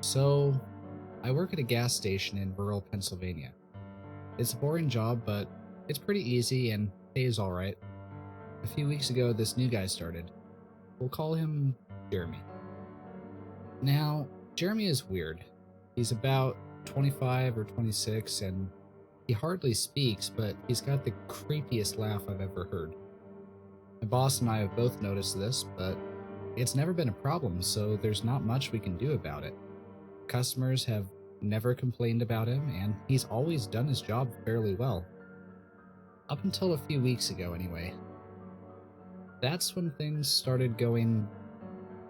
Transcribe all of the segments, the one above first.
So, I work at a gas station in rural Pennsylvania. It's a boring job, but it's pretty easy and pays alright. A few weeks ago, this new guy started. We'll call him Jeremy. Now, Jeremy is weird. He's about 25 or 26, and he hardly speaks, but he's got the creepiest laugh I've ever heard. My boss and I have both noticed this, but it's never been a problem, so there's not much we can do about it. Customers have never complained about him, and he's always done his job fairly well. Up until a few weeks ago, anyway. That's when things started going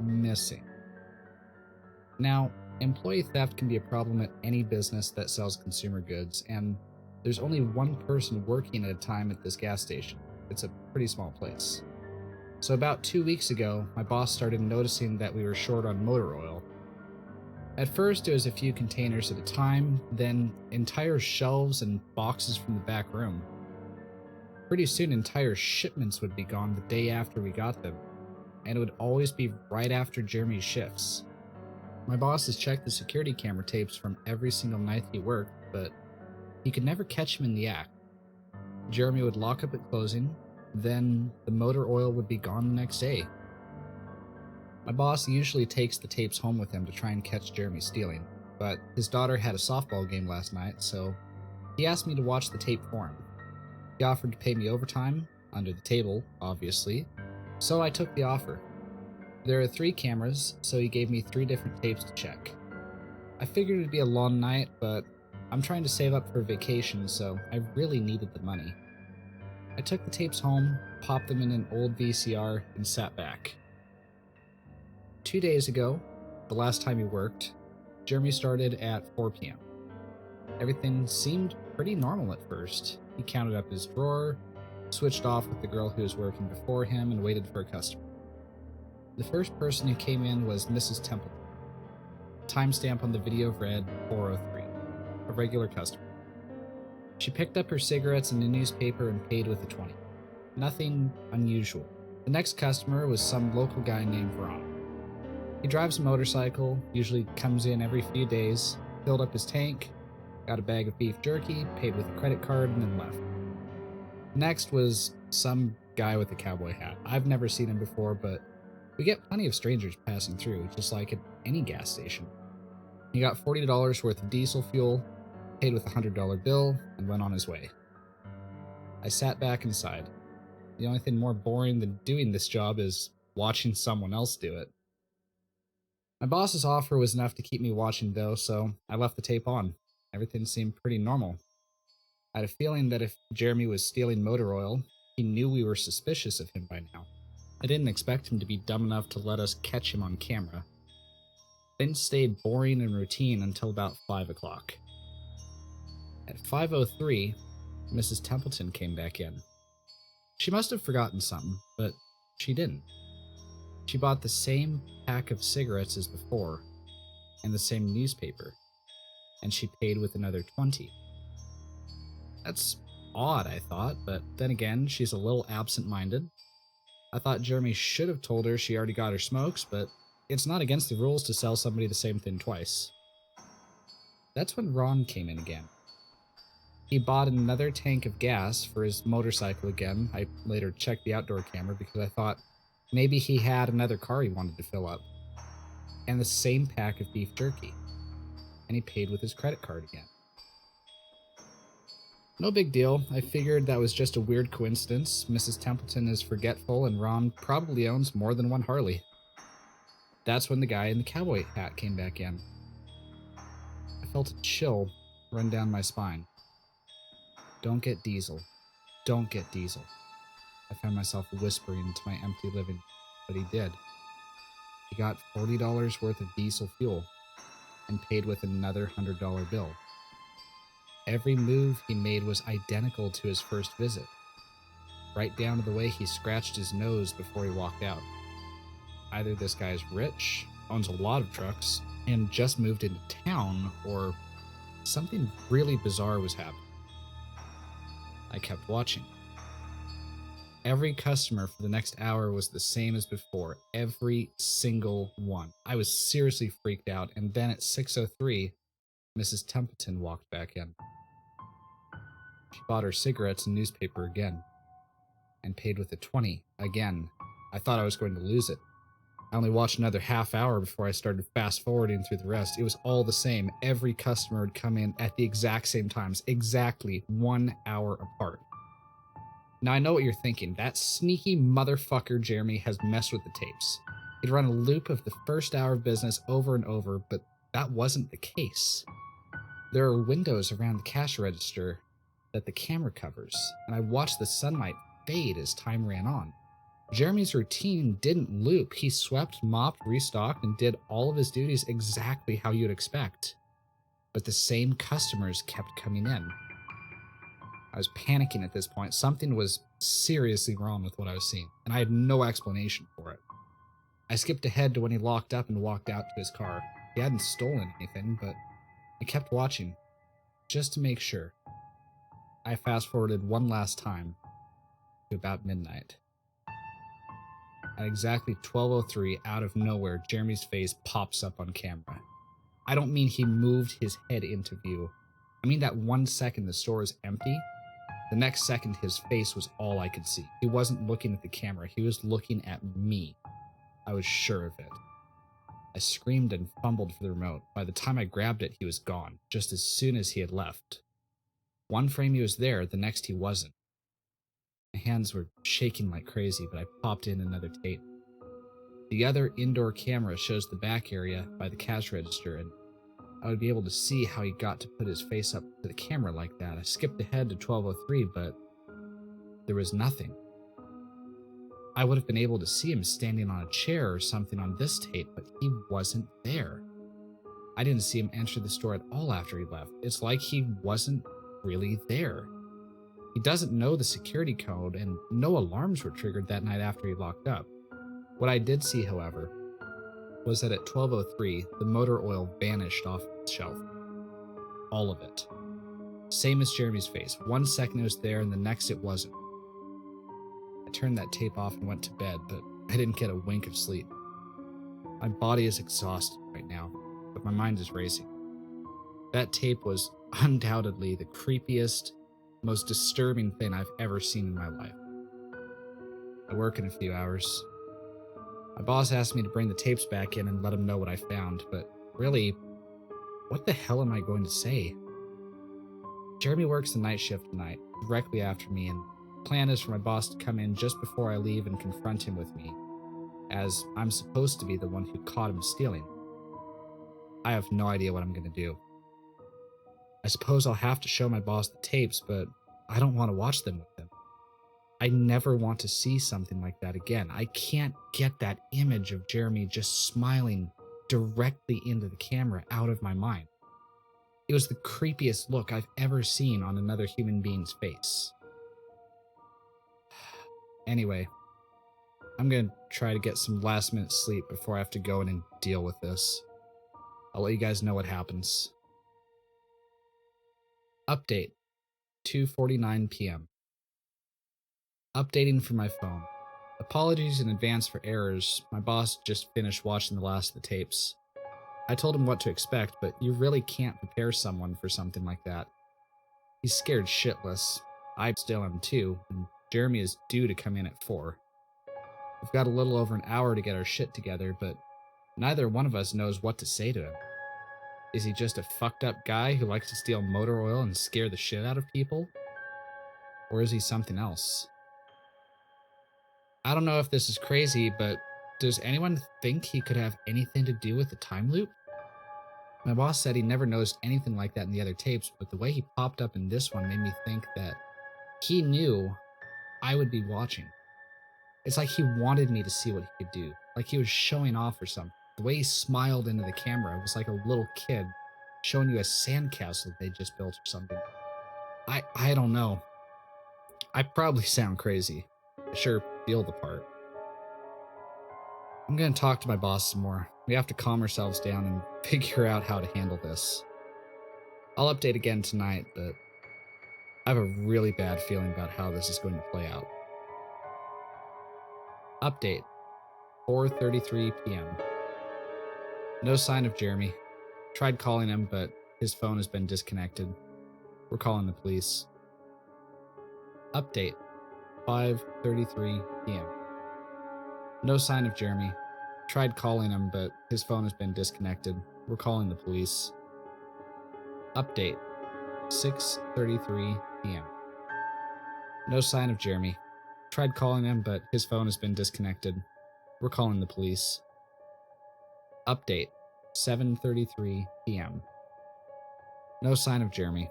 missing. Now, employee theft can be a problem at any business that sells consumer goods, and there's only one person working at a time at this gas station. It's a pretty small place. So about 2 weeks ago, my boss started noticing that we were short on motor oil. At first, it was a few containers at a time, then entire shelves and boxes from the back room. Pretty soon, entire shipments would be gone the day after we got them, and it would always be right after Jeremy's shifts. My boss has checked the security camera tapes from every single night he worked, but he could never catch him in the act. Jeremy would lock up at closing, then the motor oil would be gone the next day. My boss usually takes the tapes home with him to try and catch Jeremy stealing, but his daughter had a softball game last night, so he asked me to watch the tape for him. He offered to pay me overtime, under the table, obviously, so I took the offer. There are 3 cameras, so he gave me 3 different tapes to check. I figured it'd be a long night, but I'm trying to save up for vacation, so I really needed the money. I took the tapes home, popped them in an old VCR, and sat back. 2 days ago, the last time he worked, Jeremy started at 4 p.m. Everything seemed pretty normal at first. He counted up his drawer, switched off with the girl who was working before him, and waited for a customer. The first person who came in was Mrs. Templeton. Timestamp on the video read 4:03, a regular customer. She picked up her cigarettes and a newspaper and paid with a 20. Nothing unusual. The next customer was some local guy named Ron. He drives a motorcycle, usually comes in every few days, filled up his tank, got a bag of beef jerky, paid with a credit card, and then left. Next was some guy with a cowboy hat. I've never seen him before, but we get plenty of strangers passing through, just like at any gas station. He got $40 worth of diesel fuel, paid with a $100 bill, and went on his way. I sat back and sighed. The only thing more boring than doing this job is watching someone else do it. My boss's offer was enough to keep me watching though, so I left the tape on. Everything seemed pretty normal. I had a feeling that if Jeremy was stealing motor oil, he knew we were suspicious of him by now. I didn't expect him to be dumb enough to let us catch him on camera. Things stayed boring and routine until about 5 o'clock. At 5:03, Mrs. Templeton came back in. She must have forgotten something, but she didn't. She bought the same pack of cigarettes as before, and the same newspaper, and she paid with another 20. That's odd, I thought, but then again, she's a little absent-minded. I thought Jeremy should have told her she already got her smokes, but it's not against the rules to sell somebody the same thing twice. That's when Ron came in again. He bought another tank of gas for his motorcycle again. I later checked the outdoor camera because I thought maybe he had another car he wanted to fill up. And the same pack of beef jerky. And he paid with his credit card again. No big deal. I figured that was just a weird coincidence. Mrs. Templeton is forgetful and Ron probably owns more than one Harley. That's when the guy in the cowboy hat came back in. I felt a chill run down my spine. Don't get diesel. Don't get diesel. I found myself whispering into my empty living, but he did. He got $40 worth of diesel fuel and paid with another $100 bill. Every move he made was identical to his first visit, right down to the way he scratched his nose before he walked out. Either this guy's rich, owns a lot of trucks, and just moved into town, or something really bizarre was happening. I kept watching. Every customer for the next hour was the same as before. Every single one. I was seriously freaked out, and then at 6:03, Mrs. Templeton walked back in. She bought her cigarettes and newspaper again, and paid with a 20 again. I thought I was going to lose it. I only watched another half hour before I started fast forwarding through the rest. It was all the same. Every customer would come in at the exact same times, exactly 1 hour apart. Now I know what you're thinking. That sneaky motherfucker Jeremy has messed with the tapes. He'd run a loop of the first hour of business over and over, but that wasn't the case. There are windows around the cash register that the camera covers, and I watched the sunlight fade as time ran on. Jeremy's routine didn't loop. He swept, mopped, restocked, and did all of his duties exactly how you'd expect. But the same customers kept coming in. I was panicking at this point. Something was seriously wrong with what I was seeing, and I had no explanation for it. I skipped ahead to when he locked up and walked out to his car. He hadn't stolen anything, but I kept watching, just to make sure. I fast-forwarded one last time to about midnight. At exactly 12:03, out of nowhere, Jeremy's face pops up on camera. I don't mean he moved his head into view. I mean that 1 second the store is empty, the next second his face was all I could see. He wasn't looking at the camera, he was looking at me. I was sure of it. I screamed and fumbled for the remote. By the time I grabbed it, he was gone, just as soon as he had left. One frame he was there, the next he wasn't. My hands were shaking like crazy, but I popped in another tape. The other indoor camera shows the back area by the cash register, and I would be able to see how he got to put his face up to the camera like that. I skipped ahead to 12:03, but there was nothing. I would have been able to see him standing on a chair or something on this tape, but he wasn't there. I didn't see him enter the store at all after he left. It's like he wasn't really there. He doesn't know the security code, and no alarms were triggered that night after he locked up. What I did see, however, was that at 12:03, the motor oil vanished off the shelf. All of it. Same as Jeremy's face. 1 second it was there, and the next it wasn't. I turned that tape off and went to bed, but I didn't get a wink of sleep. My body is exhausted right now, but my mind is racing. That tape was undoubtedly the creepiest, most disturbing thing I've ever seen in my life. I work in a few hours. My boss asked me to bring the tapes back in and let him know what I found, but really, what the hell am I going to say? Jeremy works the night shift tonight, directly after me, and the plan is for my boss to come in just before I leave and confront him with me, as I'm supposed to be the one who caught him stealing. I have no idea what I'm going to do. I suppose I'll have to show my boss the tapes, but I don't want to watch them with him. I never want to see something like that again. I can't get that image of Jeremy just smiling directly into the camera out of my mind. It was the creepiest look I've ever seen on another human being's face. Anyway, I'm going to try to get some last-minute sleep before I have to go in and deal with this. I'll let you guys know what happens. Update, 2:49 p.m. Updating from my phone. Apologies in advance for errors. My boss just finished watching the last of the tapes. I told him what to expect, but you really can't prepare someone for something like that. He's scared shitless. I still am too, and Jeremy is due to come in at 4. We've got a little over an hour to get our shit together, but neither one of us knows what to say to him. Is he just a fucked up guy who likes to steal motor oil and scare the shit out of people? Or is he something else? I don't know if this is crazy, but does anyone think he could have anything to do with the time loop? My boss said he never noticed anything like that in the other tapes, but the way he popped up in this one made me think that he knew I would be watching. It's like he wanted me to see what he could do, like he was showing off or something. The way he smiled into the camera was like a little kid showing you a sandcastle they just built or something. I don't know. I probably sound crazy. I sure feel the part. I'm gonna talk to my boss some more. We have to calm ourselves down and figure out how to handle this. I'll update again tonight, but I have a really bad feeling about how this is going to play out. Update, 4:33 p.m. No sign of Jeremy. Tried calling him, but his phone has been disconnected. We're calling the police. Update, 5:33 p.m. No sign of Jeremy. Tried calling him, but his phone has been disconnected. We're calling the police. Update, 6:33 p.m. No sign of Jeremy. Tried calling him, but his phone has been disconnected. We're calling the police. Update, 7:33 p.m. No sign of Jeremy.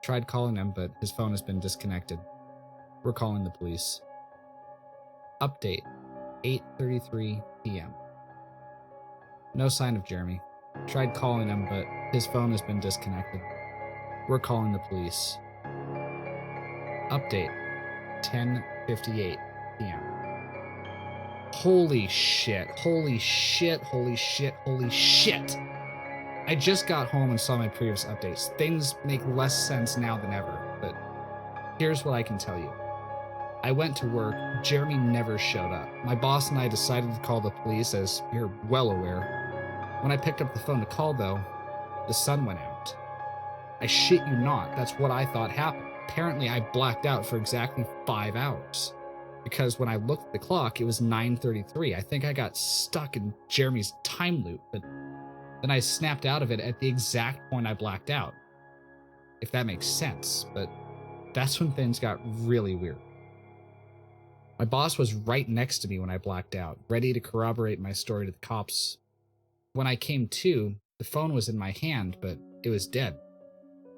Tried calling him, but his phone has been disconnected. We're calling the police. Update, 8:33 p.m. No sign of Jeremy. Tried calling him, but his phone has been disconnected. We're calling the police. Update, 10:58 p.m. Holy shit, holy shit, holy shit, holy shit! I just got home and saw my previous updates. Things make less sense now than ever, but here's what I can tell you. I went to work, Jeremy never showed up. My boss and I decided to call the police, as you're well aware. When I picked up the phone to call, though, the sun went out. I shit you not, that's what I thought happened. Apparently, I blacked out for exactly 5 hours. Because when I looked at the clock, it was 9:33. I think I got stuck in Jeremy's time loop, but then I snapped out of it at the exact point I blacked out. If that makes sense, but that's when things got really weird. My boss was right next to me when I blacked out, ready to corroborate my story to the cops. When I came to, the phone was in my hand, but it was dead.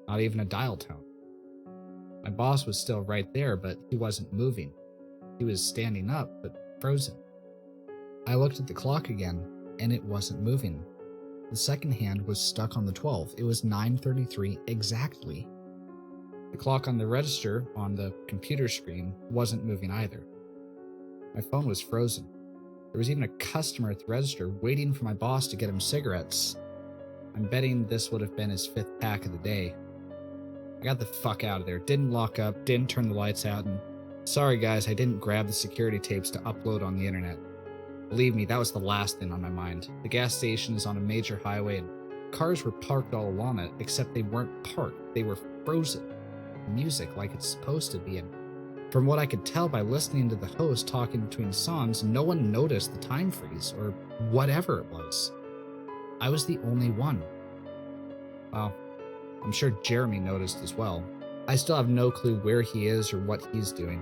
Not even a dial tone. My boss was still right there, but he wasn't moving. He was standing up, but frozen. I looked at the clock again, and it wasn't moving. The second hand was stuck on the 12. It was 9:33 exactly. The clock on the register on the computer screen wasn't moving either. My phone was frozen. There was even a customer at the register waiting for my boss to get him cigarettes. I'm betting this would have been his 5th pack of the day. I got the fuck out of there, didn't lock up, didn't turn the lights out, and sorry guys, I didn't grab the security tapes to upload on the internet. Believe me, that was the last thing on my mind. The gas station is on a major highway and cars were parked all along it, except they weren't parked, they were frozen. Music like it's supposed to be, and from what I could tell by listening to the host talking between songs, no one noticed the time freeze, or whatever it was. I was the only one. Well, I'm sure Jeremy noticed as well. I still have no clue where he is or what he's doing.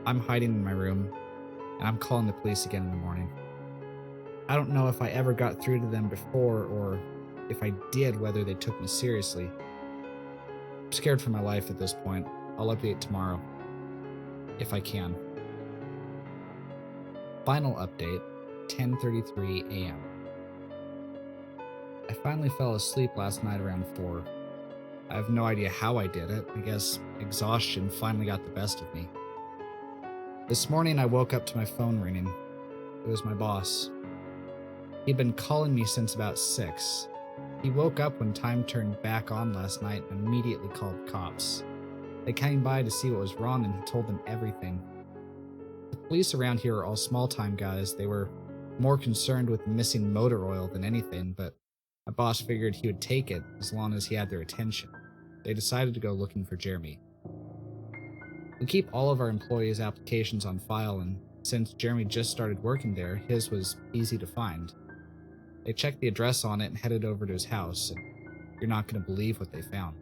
I'm hiding in my room, and I'm calling the police again in the morning. I don't know if I ever got through to them before, or if I did, whether they took me seriously. I'm scared for my life at this point. I'll update tomorrow. If I can. Final update, 10:33 a.m. I finally fell asleep last night around 4. I have no idea how I did it. I guess exhaustion finally got the best of me. This morning I woke up to my phone ringing. It was my boss. He'd been calling me since about 6. He woke up when time turned back on last night and immediately called cops. They came by to see what was wrong and he told them everything. The police around here are all small-time guys. They were more concerned with missing motor oil than anything, but my boss figured he would take it as long as he had their attention. They decided to go looking for Jeremy. We keep all of our employees' applications on file, and since Jeremy just started working there, his was easy to find. They checked the address on it and headed over to his house, and you're not going to believe what they found.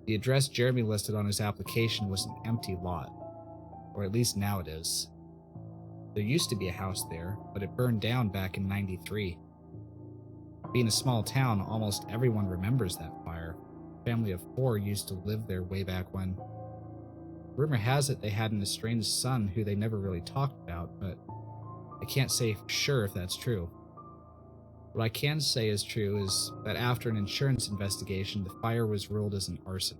The address Jeremy listed on his application was an empty lot, or at least now it is. There used to be a house there, but it burned down back in '93. Being a small town, almost everyone remembers that fire. A family of 4 used to live there way back when. Rumor has it they had an estranged son who they never really talked about, but I can't say for sure if that's true. What I can say is true is that after an insurance investigation, the fire was ruled as an arson.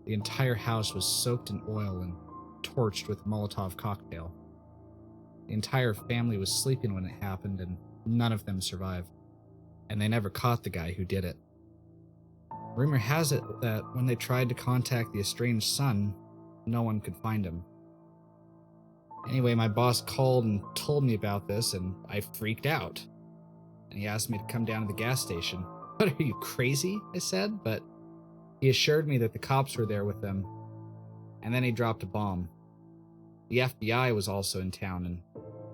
The entire house was soaked in oil and torched with a Molotov cocktail. The entire family was sleeping when it happened, and none of them survived. And they never caught the guy who did it. Rumor has it that when they tried to contact the estranged son, no one could find him. Anyway, my boss called and told me about this, and I freaked out. And he asked me to come down to the gas station. What, are you crazy? I said, but he assured me that the cops were there with them. And then he dropped a bomb. The FBI was also in town, and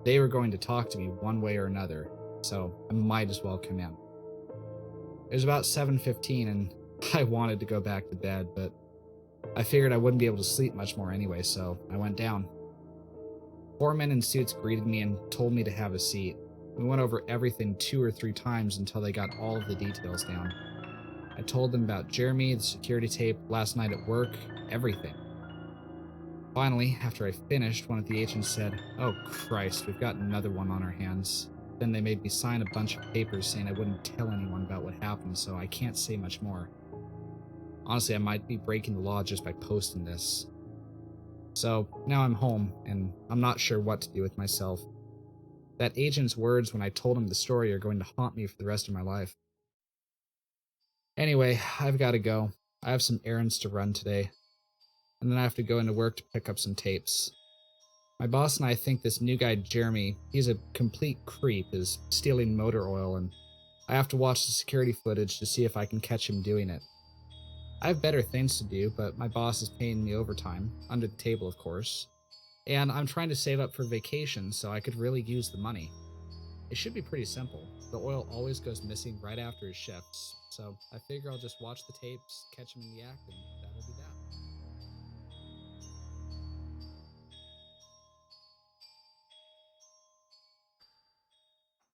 they were going to talk to me one way or another, so I might as well come in. It was about 7:15, and I wanted to go back to bed, but I figured I wouldn't be able to sleep much more anyway, so I went down. 4 men in suits greeted me and told me to have a seat. We went over everything 2 or 3 times until they got all of the details down. I told them about Jeremy, the security tape, last night at work, everything. Finally, after I finished, one of the agents said, "Oh Christ, we've got another one on our hands." Then they made me sign a bunch of papers saying I wouldn't tell anyone about what happened, so I can't say much more. Honestly, I might be breaking the law just by posting this. So now I'm home, and I'm not sure what to do with myself. That agent's words when I told him the story are going to haunt me for the rest of my life. Anyway, I've got to go. I have some errands to run today, and then I have to go into work to pick up some tapes. My boss and I think this new guy, Jeremy, he's a complete creep, is stealing motor oil, and I have to watch the security footage to see if I can catch him doing it. I have better things to do, but my boss is paying me overtime, under the table of course, and I'm trying to save up for vacation so I could really use the money. It should be pretty simple. The oil always goes missing right after his shifts, so I figure I'll just watch the tapes, catch him in the act, and